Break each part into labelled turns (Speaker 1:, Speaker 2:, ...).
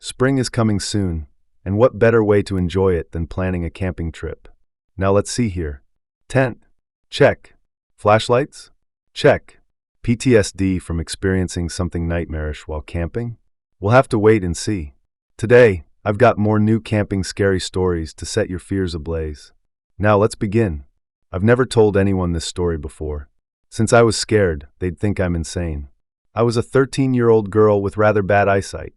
Speaker 1: Spring is coming soon, and what better way to enjoy it than planning a camping trip? Now let's see here. Tent? Check. Flashlights? Check. PTSD from experiencing something nightmarish while camping? We'll have to wait and see. Today, I've got more new camping scary stories to set your fears ablaze. Now let's begin. I've never told anyone this story before. Since I was scared, they'd think I'm insane. I was a 13-year-old girl with rather bad eyesight.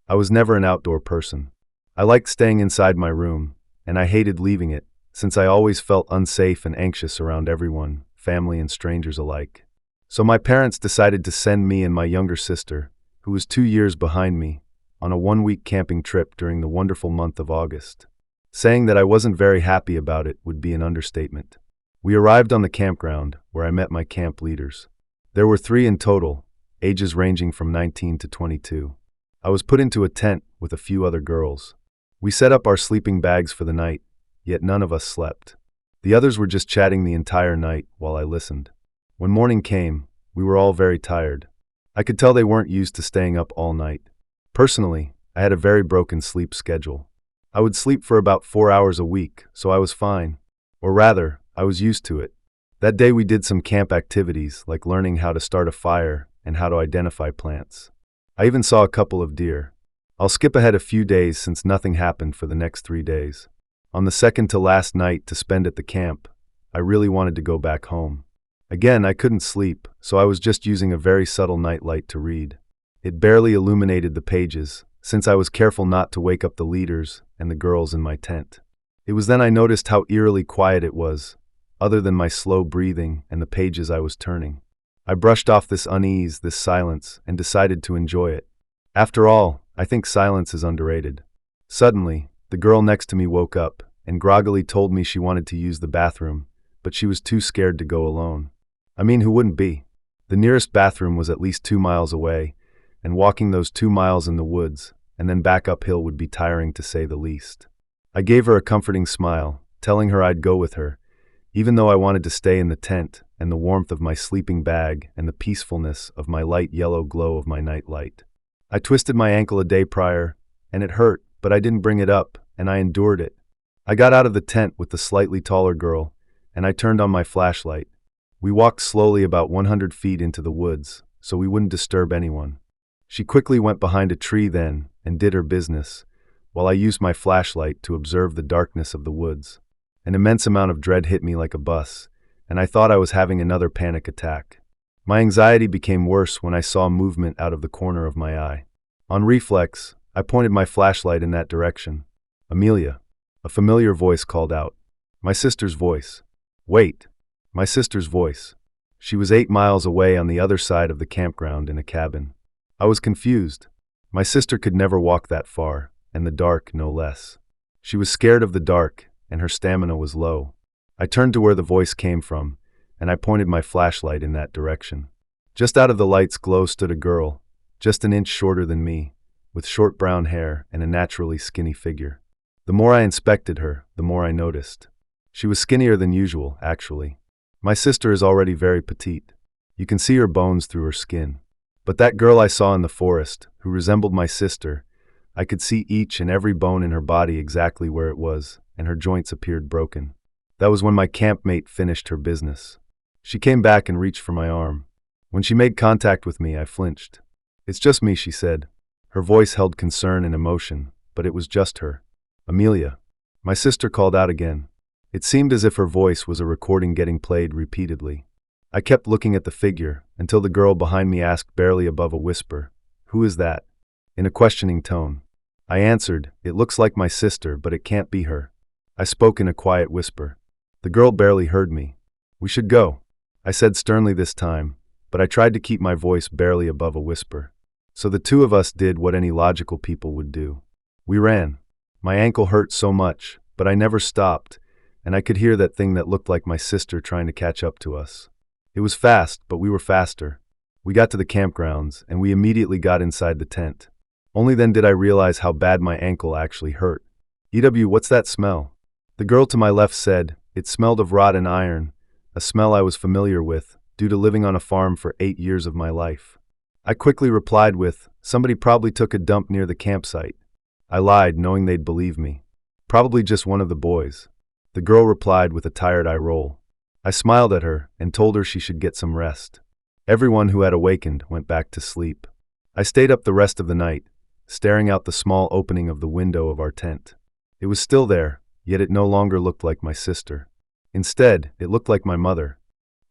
Speaker 1: I was never an outdoor person. I liked staying inside my room, and I hated leaving it, since I always felt unsafe and anxious around everyone, family and strangers alike. So my parents decided to send me and my younger sister, who was 2 years behind me, on a 1-week camping trip during the wonderful month of August. Saying that I wasn't very happy about it would be an understatement. We arrived on the campground, where I met my camp leaders. There were 3 in total, ages ranging from 19 to 22. I was put into a tent with a few other girls. We set up our sleeping bags for the night, yet none of us slept. The others were just chatting the entire night while I listened. When morning came, we were all very tired. I could tell they weren't used to staying up all night. Personally, I had a very broken sleep schedule. I would sleep for about 4 hours a week, so I was fine. Or rather, I was used to it. That day we did some camp activities like learning how to start a fire and how to identify plants. I even saw a couple of deer. I'll skip ahead a few days since nothing happened for the next 3 days. On the second to last night to spend at the camp, I really wanted to go back home. Again, I couldn't sleep, so I was just using a very subtle nightlight to read. It barely illuminated the pages, since I was careful not to wake up the leaders and the girls in my tent. It was then I noticed how eerily quiet it was, other than my slow breathing and the pages I was turning. I brushed off this unease, this silence, and decided to enjoy it. After all, I think silence is underrated. Suddenly, the girl next to me woke up and groggily told me she wanted to use the bathroom, but she was too scared to go alone. I mean, who wouldn't be? The nearest bathroom was at least 2 miles away, and walking those 2 miles in the woods and then back uphill would be tiring to say the least. I gave her a comforting smile, telling her I'd go with her, even though I wanted to stay in the tent and the warmth of my sleeping bag and the peacefulness of my light yellow glow of my night light. I twisted my ankle a day prior, and it hurt, but I didn't bring it up, and I endured it. I got out of the tent with the slightly taller girl, and I turned on my flashlight. We walked slowly about 100 feet into the woods, so we wouldn't disturb anyone. She quickly went behind a tree then and did her business, while I used my flashlight to observe the darkness of the woods. An immense amount of dread hit me like a bus, and I thought I was having another panic attack. My anxiety became worse when I saw movement out of the corner of my eye. On reflex, I pointed my flashlight in that direction. "Amelia," a familiar voice called out. My sister's voice. Wait. My sister's voice. She was 8 miles away on the other side of the campground in a cabin. I was confused. My sister could never walk that far, and the dark no less. She was scared of the dark, and her stamina was low. I turned to where the voice came from, and I pointed my flashlight in that direction. Just out of the light's glow stood a girl, just an inch shorter than me, with short brown hair and a naturally skinny figure. The more I inspected her, the more I noticed. She was skinnier than usual, actually. My sister is already very petite. You can see her bones through her skin. But that girl I saw in the forest, who resembled my sister, I could see each and every bone in her body exactly where it was, and her joints appeared broken. That was when my campmate finished her business. She came back and reached for my arm. When she made contact with me, I flinched. "It's just me," she said. Her voice held concern and emotion, but it was just her. "Amelia." My sister called out again. It seemed as if her voice was a recording getting played repeatedly. I kept looking at the figure until the girl behind me asked barely above a whisper, "Who is that?" in a questioning tone. I answered, "It looks like my sister, but it can't be her." I spoke in a quiet whisper. The girl barely heard me. "We should go," I said sternly this time, but I tried to keep my voice barely above a whisper. So the two of us did what any logical people would do. We ran. My ankle hurt so much, but I never stopped, and I could hear that thing that looked like my sister trying to catch up to us. It was fast, but we were faster. We got to the campgrounds, and we immediately got inside the tent. Only then did I realize how bad my ankle actually hurt. "EW, what's that smell?" The girl to my left said. It smelled of rotten iron, a smell I was familiar with, due to living on a farm for 8 years of my life. I quickly replied with, "Somebody probably took a dump near the campsite." I lied, knowing they'd believe me. Probably just one of the boys. The girl replied with a tired eye roll. I smiled at her and told her she should get some rest. Everyone who had awakened went back to sleep. I stayed up the rest of the night, staring out the small opening of the window of our tent. It was still there, yet it no longer looked like my sister. Instead, it looked like my mother.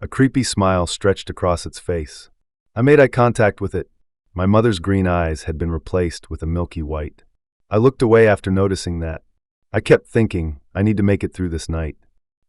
Speaker 1: A creepy smile stretched across its face. I made eye contact with it. My mother's green eyes had been replaced with a milky white. I looked away after noticing that. I kept thinking, I need to make it through this night.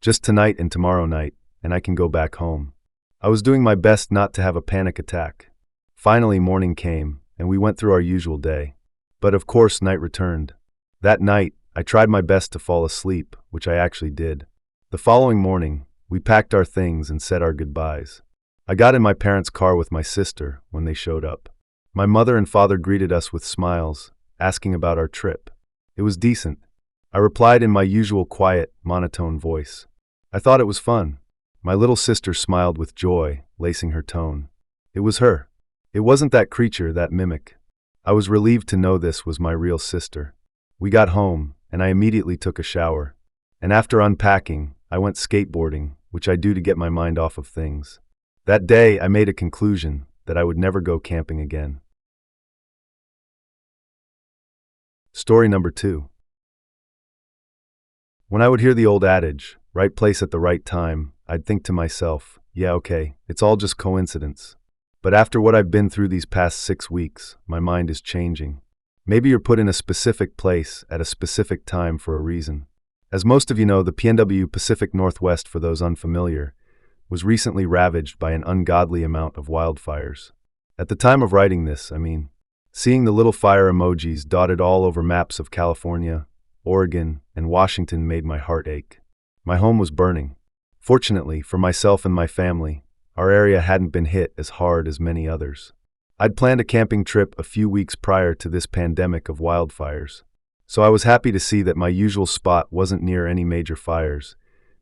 Speaker 1: Just tonight and tomorrow night, and I can go back home. I was doing my best not to have a panic attack. Finally, morning came, and we went through our usual day. But of course, night returned. That night, I tried my best to fall asleep, which I actually did. The following morning, we packed our things and said our goodbyes. I got in my parents' car with my sister when they showed up. My mother and father greeted us with smiles, asking about our trip. It was decent. I replied in my usual quiet, monotone voice. I thought it was fun. My little sister smiled with joy, lacing her tone. It was her. It wasn't that creature, that mimic. I was relieved to know this was my real sister. We got home, and I immediately took a shower. And after unpacking, I went skateboarding, which I do to get my mind off of things. That day, I made a conclusion that I would never go camping again. Story number 2. When I would hear the old adage, right place at the right time, I'd think to myself, yeah, okay, it's all just coincidence. But after what I've been through these past 6 weeks, my mind is changing. Maybe you're put in a specific place at a specific time for a reason. As most of you know, the PNW Pacific Northwest, for those unfamiliar, was recently ravaged by an ungodly amount of wildfires. At the time of writing this, seeing the little fire emojis dotted all over maps of California, Oregon, and Washington made my heart ache. My home was burning. Fortunately, for myself and my family, our area hadn't been hit as hard as many others. I'd planned a camping trip a few weeks prior to this pandemic of wildfires, so I was happy to see that my usual spot wasn't near any major fires,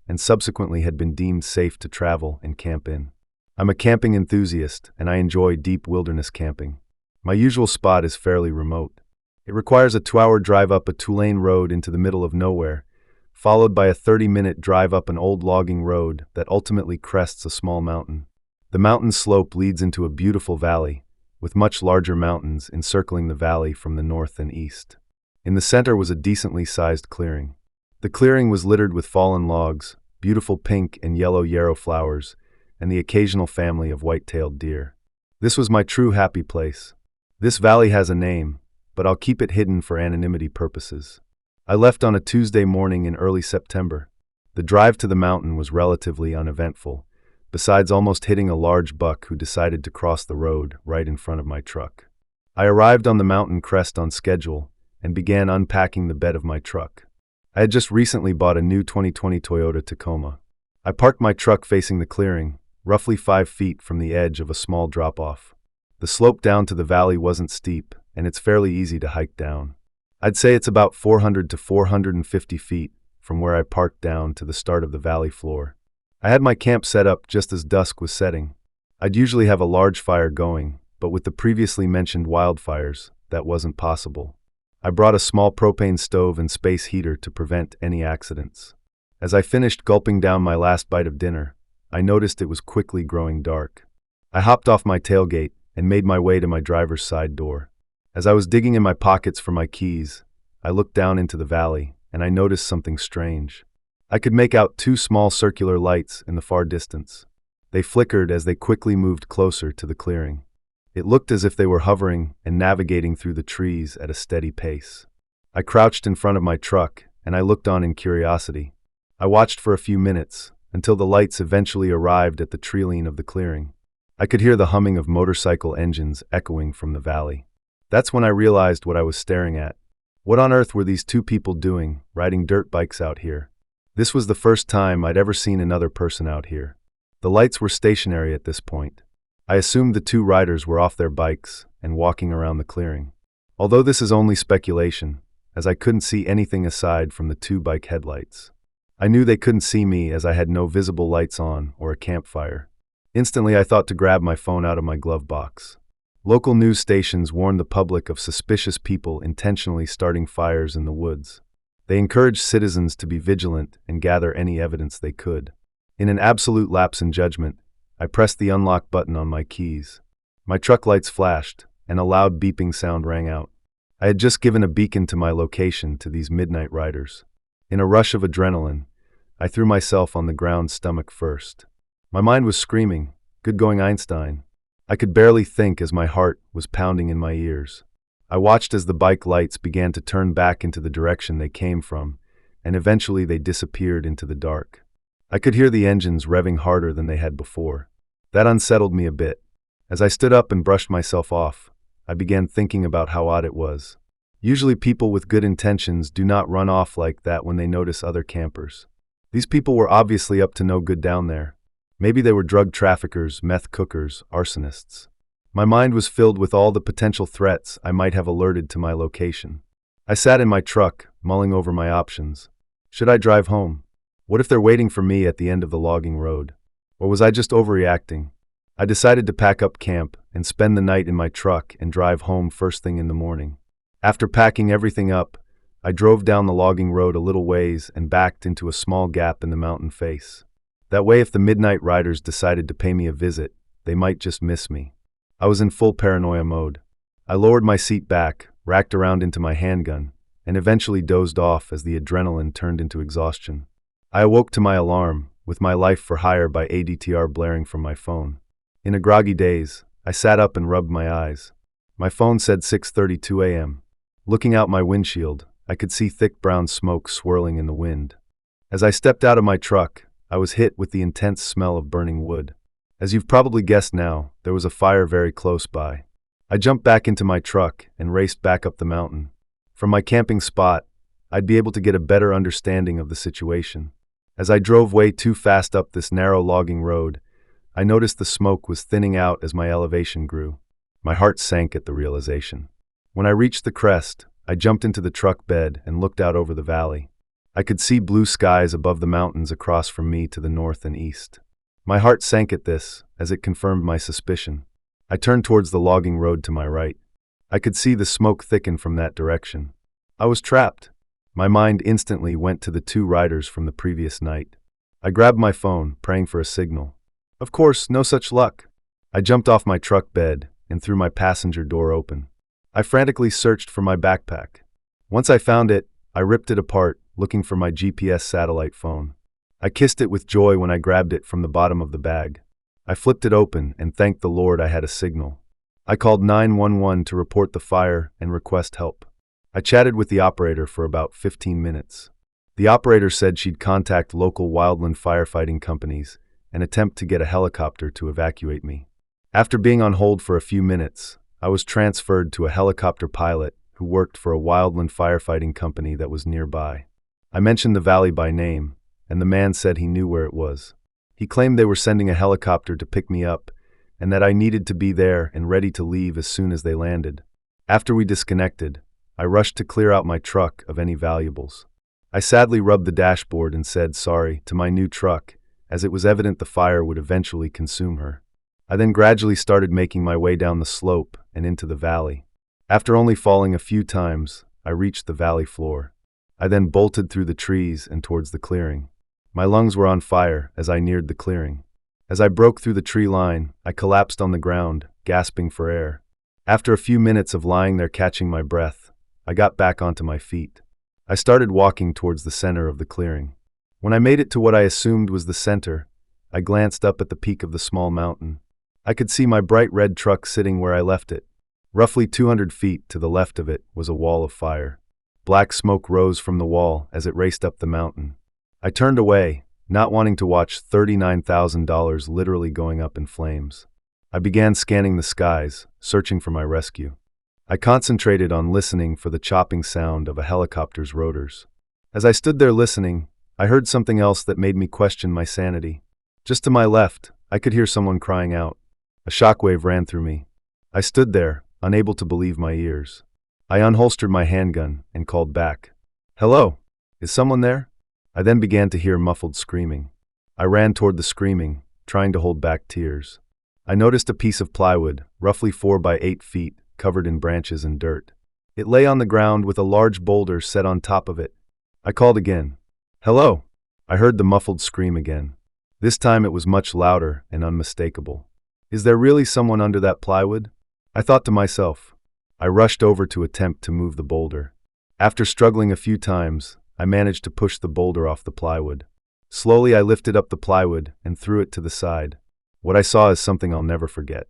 Speaker 1: and subsequently had been deemed safe to travel and camp in. I'm a camping enthusiast, and I enjoy deep wilderness camping. My usual spot is fairly remote. It requires a 2-hour drive up a 2-lane road into the middle of nowhere, followed by a 30-minute drive up an old logging road that ultimately crests a small mountain. The mountain slope leads into a beautiful valley, with much larger mountains encircling the valley from the north and east. In the center was a decently sized clearing. The clearing was littered with fallen logs, beautiful pink and yellow yarrow flowers, and the occasional family of white-tailed deer. This was my true happy place. This valley has a name, but I'll keep it hidden for anonymity purposes. I left on a Tuesday morning in early September. The drive to the mountain was relatively uneventful, besides almost hitting a large buck who decided to cross the road right in front of my truck. I arrived on the mountain crest on schedule and began unpacking the bed of my truck. I had just recently bought a new 2020 Toyota Tacoma. I parked my truck facing the clearing, roughly 5 feet from the edge of a small drop-off. The slope down to the valley wasn't steep, and it's fairly easy to hike down. I'd say it's about 400 to 450 feet from where I parked down to the start of the valley floor. I had my camp set up just as dusk was setting. I'd usually have a large fire going, but with the previously mentioned wildfires, that wasn't possible. I brought a small propane stove and space heater to prevent any accidents. As I finished gulping down my last bite of dinner, I noticed it was quickly growing dark. I hopped off my tailgate and made my way to my driver's side door. As I was digging in my pockets for my keys, I looked down into the valley, and I noticed something strange. I could make out 2 small circular lights in the far distance. They flickered as they quickly moved closer to the clearing. It looked as if they were hovering and navigating through the trees at a steady pace. I crouched in front of my truck, and I looked on in curiosity. I watched for a few minutes, until the lights eventually arrived at the tree-line of the clearing. I could hear the humming of motorcycle engines echoing from the valley. That's when I realized what I was staring at. What on earth were these 2 people doing, riding dirt bikes out here? This was the first time I'd ever seen another person out here. The lights were stationary at this point. I assumed the 2 riders were off their bikes and walking around the clearing. Although this is only speculation, as I couldn't see anything aside from the 2 bike headlights. I knew they couldn't see me as I had no visible lights on or a campfire. Instantly I thought to grab my phone out of my glove box. Local news stations warned the public of suspicious people intentionally starting fires in the woods. They encouraged citizens to be vigilant and gather any evidence they could. In an absolute lapse in judgment, I pressed the unlock button on my keys. My truck lights flashed, and a loud beeping sound rang out. I had just given a beacon to my location to these midnight riders. In a rush of adrenaline, I threw myself on the ground stomach first. My mind was screaming, "Good going, Einstein." I could barely think as my heart was pounding in my ears. I watched as the bike lights began to turn back into the direction they came from, and eventually they disappeared into the dark. I could hear the engines revving harder than they had before. That unsettled me a bit. As I stood up and brushed myself off, I began thinking about how odd it was. Usually people with good intentions do not run off like that when they notice other campers. These people were obviously up to no good down there. Maybe they were drug traffickers, meth cookers, arsonists. My mind was filled with all the potential threats I might have alerted to my location. I sat in my truck, mulling over my options. Should I drive home? What if they're waiting for me at the end of the logging road? Or was I just overreacting? I decided to pack up camp and spend the night in my truck and drive home first thing in the morning. After packing everything up, I drove down the logging road a little ways and backed into a small gap in the mountain face. That way, if the midnight riders decided to pay me a visit, they might just miss me. I was in full paranoia mode. I lowered my seat back, racked around into my handgun, and eventually dozed off as the adrenaline turned into exhaustion. I awoke to my alarm, with my life for hire by ADTR blaring from my phone. In a groggy daze, I sat up and rubbed my eyes. My phone said 6:32 a.m. Looking out my windshield, I could see thick brown smoke swirling in the wind. As I stepped out of my truck, I was hit with the intense smell of burning wood. As you've probably guessed now, there was a fire very close by. I jumped back into my truck and raced back up the mountain. From my camping spot, I'd be able to get a better understanding of the situation. As I drove way too fast up this narrow logging road, I noticed the smoke was thinning out as my elevation grew. My heart sank at the realization. When I reached the crest, I jumped into the truck bed and looked out over the valley. I could see blue skies above the mountains across from me to the north and east. My heart sank at this, as it confirmed my suspicion. I turned towards the logging road to my right. I could see the smoke thicken from that direction. I was trapped. My mind instantly went to the two riders from the previous night. I grabbed my phone, praying for a signal. Of course, no such luck. I jumped off my truck bed and threw my passenger door open. I frantically searched for my backpack. Once I found it, I ripped it apart, looking for my GPS satellite phone. I kissed it with joy when I grabbed it from the bottom of the bag. I flipped it open and thanked the Lord I had a signal. I called 911 to report the fire and request help. I chatted with the operator for about 15 minutes. The operator said she'd contact local wildland firefighting companies and attempt to get a helicopter to evacuate me. After being on hold for a few minutes, I was transferred to a helicopter pilot who worked for a wildland firefighting company that was nearby. I mentioned the valley by name, and the man said he knew where it was. He claimed they were sending a helicopter to pick me up, and that I needed to be there and ready to leave as soon as they landed. After we disconnected, I rushed to clear out my truck of any valuables. I sadly rubbed the dashboard and said sorry to my new truck, as it was evident the fire would eventually consume her. I then gradually started making my way down the slope and into the valley. After only falling a few times, I reached the valley floor. I then bolted through the trees and towards the clearing. My lungs were on fire as I neared the clearing. As I broke through the tree line, I collapsed on the ground, gasping for air. After a few minutes of lying there catching my breath, I got back onto my feet. I started walking towards the center of the clearing. When I made it to what I assumed was the center, I glanced up at the peak of the small mountain. I could see my bright red truck sitting where I left it. Roughly 200 feet to the left of it was a wall of fire. Black smoke rose from the wall as it raced up the mountain. I turned away, not wanting to watch $39,000 literally going up in flames. I began scanning the skies, searching for my rescue. I concentrated on listening for the chopping sound of a helicopter's rotors. As I stood there listening, I heard something else that made me question my sanity. Just to my left, I could hear someone crying out. A shockwave ran through me. I stood there, unable to believe my ears. I unholstered my handgun and called back. "Hello? Is someone there?" I then began to hear muffled screaming. I ran toward the screaming, trying to hold back tears. I noticed a piece of plywood, roughly 4 by 8 feet, covered in branches and dirt. It lay on the ground with a large boulder set on top of it. I called again. "Hello!" I heard the muffled scream again. This time it was much louder and unmistakable. Is there really someone under that plywood? I thought to myself. I rushed over to attempt to move the boulder. After struggling a few times, I managed to push the boulder off the plywood. Slowly I lifted up the plywood and threw it to the side. What I saw is something I'll never forget.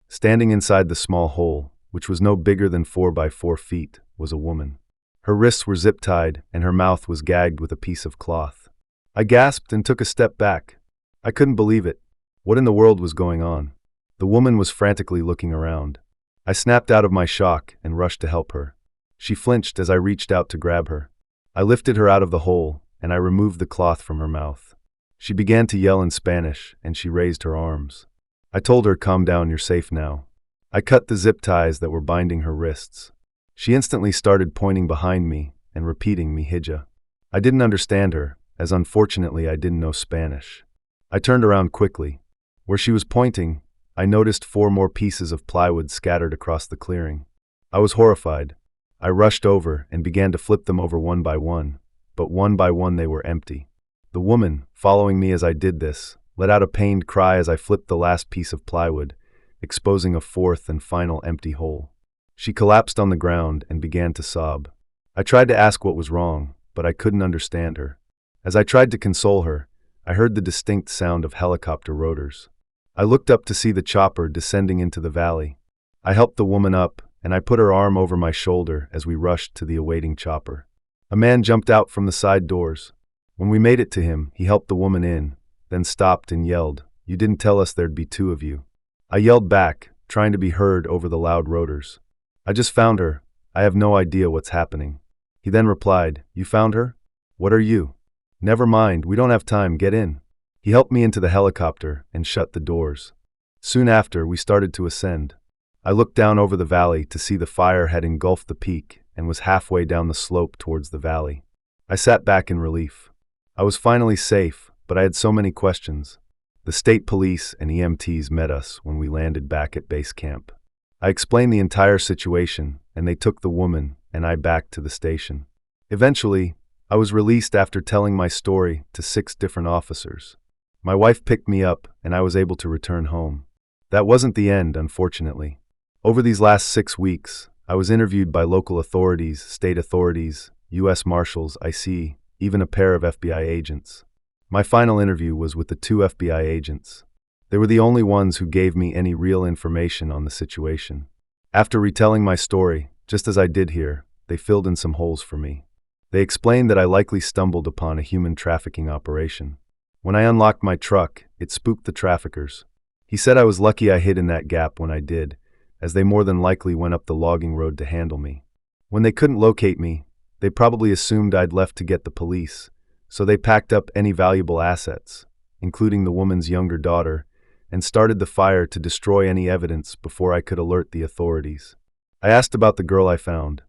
Speaker 1: Standing inside the small hole, which was no bigger than 4 by 4 feet, was a woman. Her wrists were zip-tied and her mouth was gagged with a piece of cloth. I gasped and took a step back. I couldn't believe it. What in the world was going on? The woman was frantically looking around. I snapped out of my shock and rushed to help her. She flinched as I reached out to grab her. I lifted her out of the hole and I removed the cloth from her mouth. She began to yell in Spanish and she raised her arms. I told her, "Calm down, you're safe now." I cut the zip ties that were binding her wrists. She instantly started pointing behind me and repeating "Mihija." I didn't understand her, as unfortunately I didn't know Spanish. I turned around quickly. Where she was pointing, I noticed 4 more pieces of plywood scattered across the clearing. I was horrified. I rushed over and began to flip them over one by one, but one by one they were empty. The woman, following me as I did this, let out a pained cry as I flipped the last piece of plywood, exposing a 4th and final empty hole. She collapsed on the ground and began to sob. I tried to ask what was wrong, but I couldn't understand her. As I tried to console her, I heard the distinct sound of helicopter rotors. I looked up to see the chopper descending into the valley. I helped the woman up, and I put her arm over my shoulder as we rushed to the awaiting chopper. A man jumped out from the side doors. When we made it to him, he helped the woman in, then stopped and yelled, "You didn't tell us there'd be 2 of you." I yelled back, trying to be heard over the loud rotors. "I just found her. I have no idea what's happening." He then replied, "You found her? What are you?" "Never mind, we don't have time, get in." He helped me into the helicopter and shut the doors. Soon after, we started to ascend. I looked down over the valley to see the fire had engulfed the peak and was halfway down the slope towards the valley. I sat back in relief. I was finally safe, but I had so many questions. The state police and EMTs met us when we landed back at base camp. I explained the entire situation, and they took the woman and I back to the station. Eventually, I was released after telling my story to 6 different officers. My wife picked me up, and I was able to return home. That wasn't the end, unfortunately. Over these last 6 weeks, I was interviewed by local authorities, state authorities, U.S. Marshals, IC, even a pair of FBI agents. My final interview was with the 2 FBI agents. They were the only ones who gave me any real information on the situation. After retelling my story, just as I did here, they filled in some holes for me. They explained that I likely stumbled upon a human trafficking operation. When I unlocked my truck, it spooked the traffickers. He said I was lucky I hid in that gap when I did, as they more than likely went up the logging road to handle me. When they couldn't locate me, they probably assumed I'd left to get the police, so they packed up any valuable assets, including the woman's younger daughter, and started the fire to destroy any evidence before I could alert the authorities. I asked about the girl I found.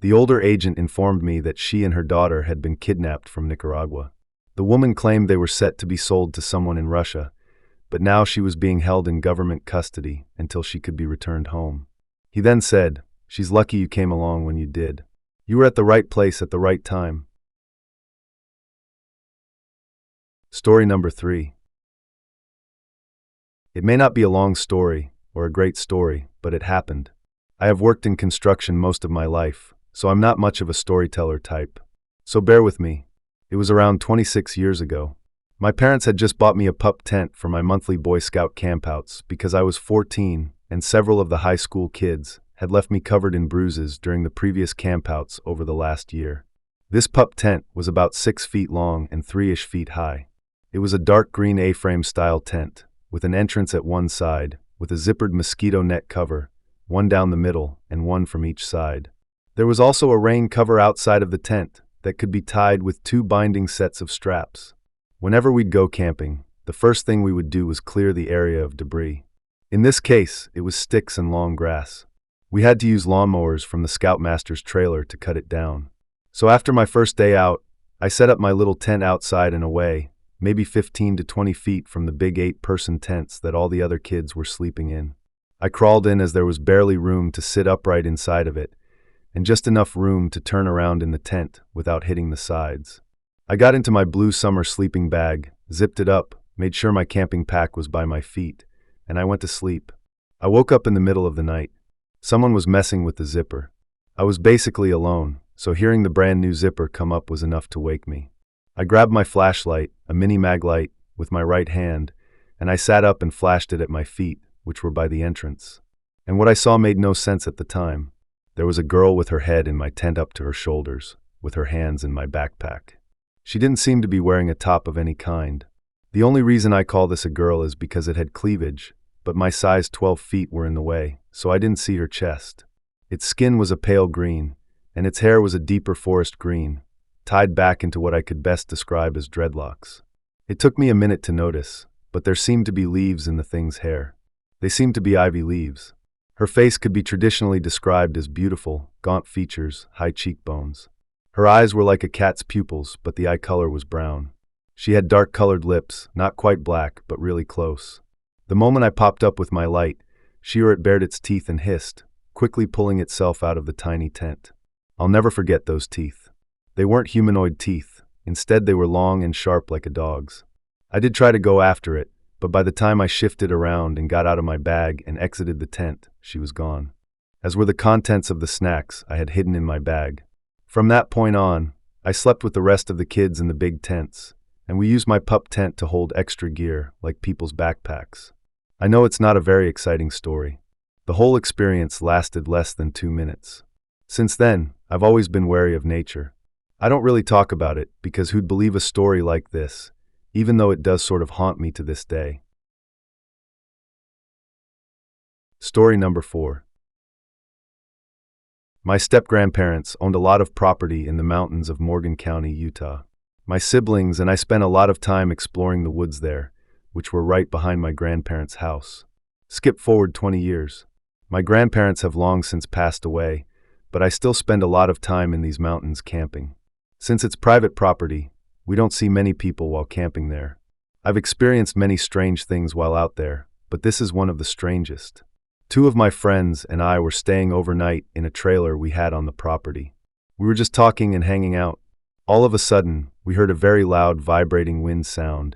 Speaker 1: The older agent informed me that she and her daughter had been kidnapped from Nicaragua. The woman claimed they were set to be sold to someone in Russia, but now she was being held in government custody until she could be returned home. He then said, "She's lucky you came along when you did. You were at the right place at the right time." Story number 3. It may not be a long story or a great story, but it happened. I have worked in construction most of my life, so I'm not much of a storyteller type. So bear with me. It was around 26 years ago. My parents had just bought me a pup tent for my monthly Boy Scout campouts because I was 14 and several of the high school kids had left me covered in bruises during the previous campouts over the last year. This pup tent was about 6 feet long and 3-ish feet high. It was a dark green A-frame style tent, with an entrance at one side, with a zippered mosquito net cover, one down the middle and one from each side. There was also a rain cover outside of the tent that could be tied with 2 binding sets of straps. Whenever we'd go camping, the first thing we would do was clear the area of debris. In this case, it was sticks and long grass. We had to use lawnmowers from the Scoutmaster's trailer to cut it down. So after my first day out, I set up my little tent outside and away, maybe 15 to 20 feet from the big 8-person tents that all the other kids were sleeping in. I crawled in as there was barely room to sit upright inside of it, and just enough room to turn around in the tent without hitting the sides. I got into my blue summer sleeping bag, zipped it up, made sure my camping pack was by my feet, and I went to sleep. I woke up in the middle of the night. Someone was messing with the zipper. I was basically alone, so hearing the brand new zipper come up was enough to wake me. I grabbed my flashlight, a mini mag light, with my right hand, and I sat up and flashed it at my feet, which were by the entrance. And what I saw made no sense at the time. There was a girl with her head in my tent up to her shoulders, with her hands in my backpack. She didn't seem to be wearing a top of any kind. The only reason I call this a girl is because it had cleavage, but my size 12 feet were in the way, so I didn't see her chest. Its skin was a pale green, and its hair was a deeper forest green, tied back into what I could best describe as dreadlocks. It took me a minute to notice, but there seemed to be leaves in the thing's hair. They seemed to be ivy leaves. Her face could be traditionally described as beautiful, gaunt features, high cheekbones. Her eyes were like a cat's pupils, but the eye color was brown. She had dark-colored lips, not quite black, but really close. The moment I popped up with my light, it bared its teeth and hissed, quickly pulling itself out of the tiny tent. I'll never forget those teeth. They weren't humanoid teeth. Instead, they were long and sharp like a dog's. I did try to go after it, but by the time I shifted around and got out of my bag and exited the tent, she was gone. As were the contents of the snacks I had hidden in my bag. From that point on, I slept with the rest of the kids in the big tents, and we used my pup tent to hold extra gear, like people's backpacks. I know it's not a very exciting story. The whole experience lasted less than 2 minutes. Since then, I've always been wary of nature. I don't really talk about it because who'd believe a story like this, even though it does sort of haunt me to this day. Story number 4. My step-grandparents owned a lot of property in the mountains of Morgan County, Utah. My siblings and I spent a lot of time exploring the woods there, which were right behind my grandparents' house. Skip forward 20 years. My grandparents have long since passed away, but I still spend a lot of time in these mountains camping. Since it's private property, we don't see many people while camping there. I've experienced many strange things while out there, but this is one of the strangest. 2 of my friends and I were staying overnight in a trailer we had on the property. We were just talking and hanging out. All of a sudden, we heard a very loud vibrating wind sound,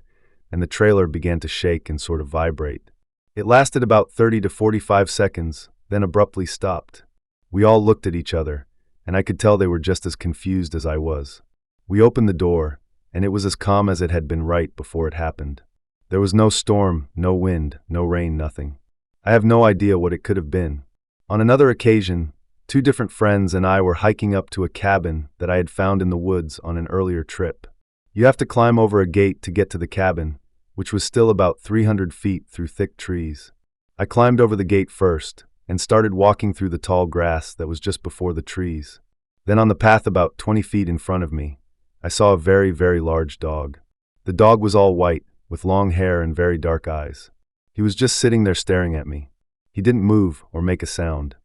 Speaker 1: and the trailer began to shake and sort of vibrate. It lasted about 30 to 45 seconds, then abruptly stopped. We all looked at each other, and I could tell they were just as confused as I was. We opened the door, and it was as calm as it had been right before it happened. There was no storm, no wind, no rain, nothing. I have no idea what it could have been. On another occasion, 2 different friends and I were hiking up to a cabin that I had found in the woods on an earlier trip. You have to climb over a gate to get to the cabin, which was still about 300 feet through thick trees. I climbed over the gate first and started walking through the tall grass that was just before the trees. Then on the path about 20 feet in front of me, I saw a very, very large dog. The dog was all white, with long hair and very dark eyes. He was just sitting there staring at me. He didn't move or make a sound.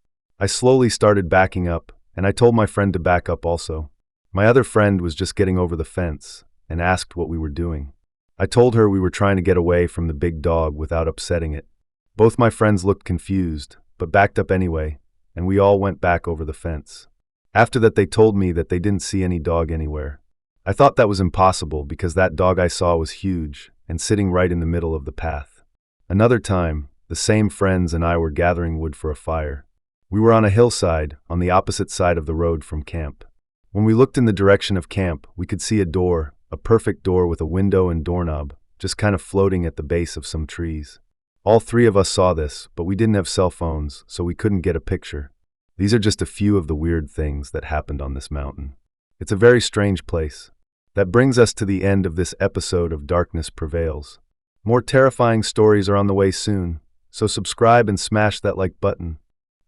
Speaker 1: I slowly started backing up, and I told my friend to back up also. My other friend was just getting over the fence and asked what we were doing. I told her we were trying to get away from the big dog without upsetting it. Both my friends looked confused, but backed up anyway, and we all went back over the fence. After that, they told me that they didn't see any dog anywhere. I thought that was impossible because that dog I saw was huge and sitting right in the middle of the path. Another time, the same friends and I were gathering wood for a fire. We were on a hillside on the opposite side of the road from camp. When we looked in the direction of camp, we could see a door, a perfect door with a window and doorknob, just kind of floating at the base of some trees. All 3 of us saw this, but we didn't have cell phones, so we couldn't get a picture. These are just a few of the weird things that happened on this mountain. It's a very strange place. That brings us to the end of this episode of Darkness Prevails. More terrifying stories are on the way soon, so subscribe and smash that like button.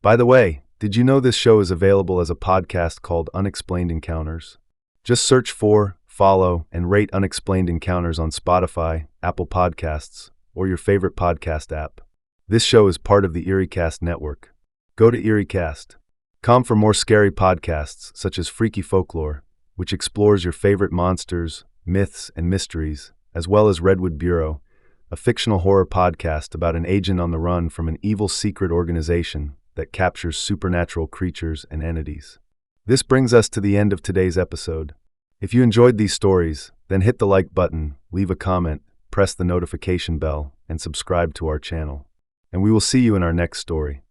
Speaker 1: By the way, did you know this show is available as a podcast called Unexplained Encounters? Just search for, follow, and rate Unexplained Encounters on Spotify, Apple Podcasts, or your favorite podcast app. This show is part of the EerieCast network. Go to EerieCast.com for more scary podcasts such as Freaky Folklore, which explores your favorite monsters, myths, and mysteries, as well as Redwood Bureau, a fictional horror podcast about an agent on the run from an evil secret organization that captures supernatural creatures and entities. This brings us to the end of today's episode. If you enjoyed these stories, then hit the like button, leave a comment, press the notification bell, and subscribe to our channel. And we will see you in our next story.